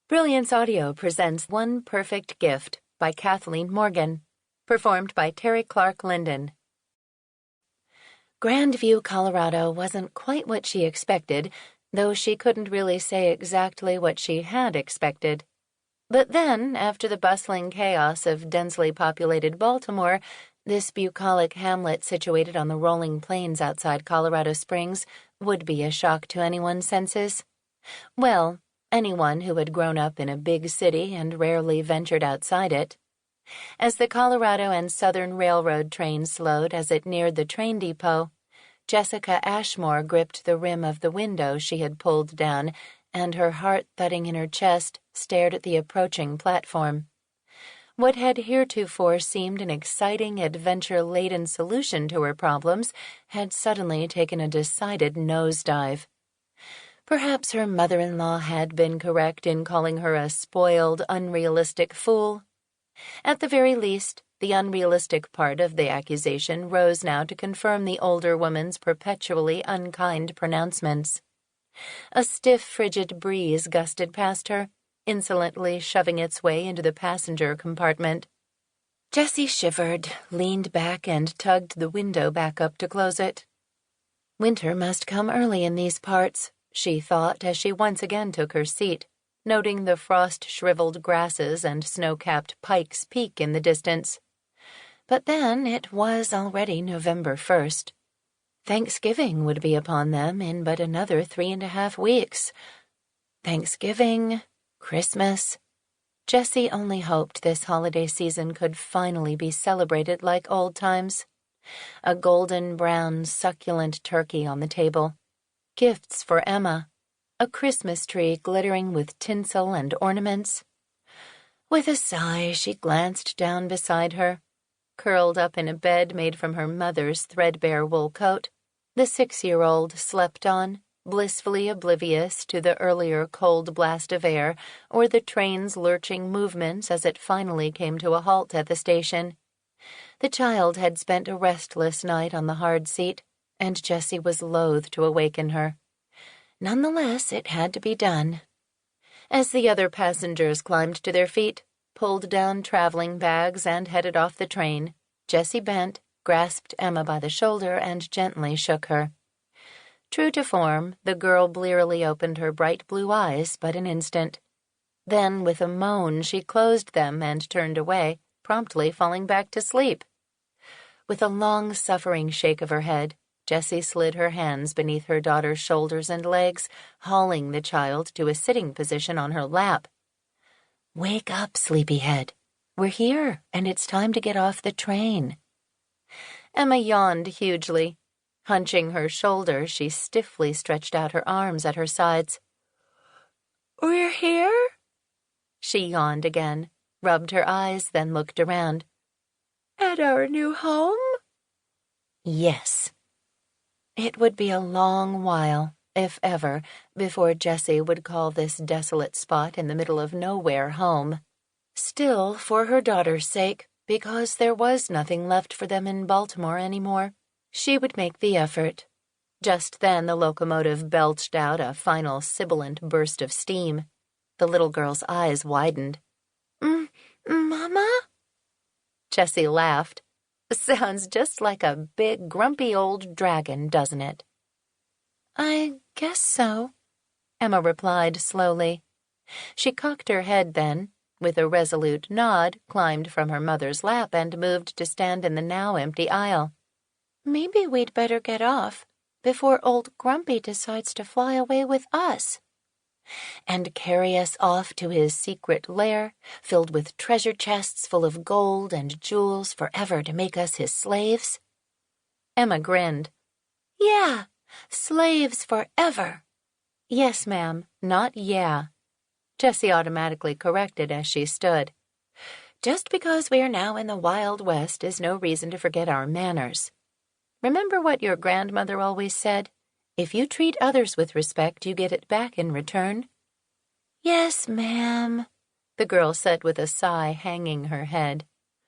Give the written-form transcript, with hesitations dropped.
Brilliance Audio presents One Perfect Gift by Kathleen Morgan, performed by Terry Clark Linden. Grandview, Colorado wasn't quite what she expected, though she couldn't really say exactly what she had expected. But then, after the bustling chaos of densely populated Baltimore, this bucolic hamlet situated on the rolling plains outside Colorado Springs would be a shock to anyone's senses. Well, anyone who had grown up in a big city and rarely ventured outside it. As the Colorado and Southern Railroad train slowed as it neared the train depot, Jessica Ashmore gripped the rim of the window she had pulled down, and her heart thudding in her chest stared at the approaching platform. What had heretofore seemed an exciting, adventure-laden solution to her problems had suddenly taken a decided nosedive. Perhaps her mother-in-law had been correct in calling her a spoiled, unrealistic fool. At the very least, the unrealistic part of the accusation rose now to confirm the older woman's perpetually unkind pronouncements. A stiff, frigid breeze gusted past her, insolently shoving its way into the passenger compartment. Jessie shivered, leaned back, and tugged the window back up to close it. Winter must come early in these parts, she thought as she once again took her seat, noting the frost-shriveled grasses and snow-capped Pike's Peak in the distance. But then it was already November 1st. Thanksgiving would be upon them in but another 3.5 weeks. Thanksgiving, Christmas. Jessie only hoped this holiday season could finally be celebrated like old times. A golden-brown, succulent turkey on the table. Gifts for Emma, a Christmas tree glittering with tinsel and ornaments. With a sigh, she glanced down beside her. Curled up in a bed made from her mother's threadbare wool coat, the 6-year-old slept on, blissfully oblivious to the earlier cold blast of air or the train's lurching movements as it finally came to a halt at the station. The child had spent a restless night on the hard seat, and Jessie was loath to awaken her. Nonetheless, it had to be done. As the other passengers climbed to their feet, pulled down traveling bags, and headed off the train, Jessie bent, grasped Emma by the shoulder, and gently shook her. True to form, the girl blearily opened her bright blue eyes but an instant. Then, with a moan, she closed them and turned away, promptly falling back to sleep. With a long-suffering shake of her head, Jessie slid her hands beneath her daughter's shoulders and legs, hauling the child to a sitting position on her lap. "Wake up, sleepyhead. We're here, and it's time to get off the train." Emma yawned hugely. Hunching her shoulder, she stiffly stretched out her arms at her sides. "We're here?" She yawned again, rubbed her eyes, then looked around. "At our new home?" "Yes." It would be a long while, if ever, before Jessie would call this desolate spot in the middle of nowhere home. Still, for her daughter's sake, because there was nothing left for them in Baltimore anymore, she would make the effort. Just then the locomotive belched out a final sibilant burst of steam. The little girl's eyes widened. Mama?" Jessie laughed. "Sounds just like a big, grumpy old dragon, doesn't it?" "I guess so," Emma replied slowly. She cocked her head then, with a resolute nod, climbed from her mother's lap and moved to stand in the now empty aisle. "Maybe we'd better get off before old Grumpy decides to fly away with us." "And carry us off to his secret lair, filled with treasure chests full of gold and jewels forever to make us his slaves?" Emma grinned. "Yeah, slaves forever." "Yes, ma'am, not yeah," Jessie automatically corrected as she stood. "Just because we are now in the Wild West is no reason to forget our manners. Remember what your grandmother always said? If you treat others with respect, you get it back in return." "Yes, ma'am," the girl said with a sigh, hanging her head.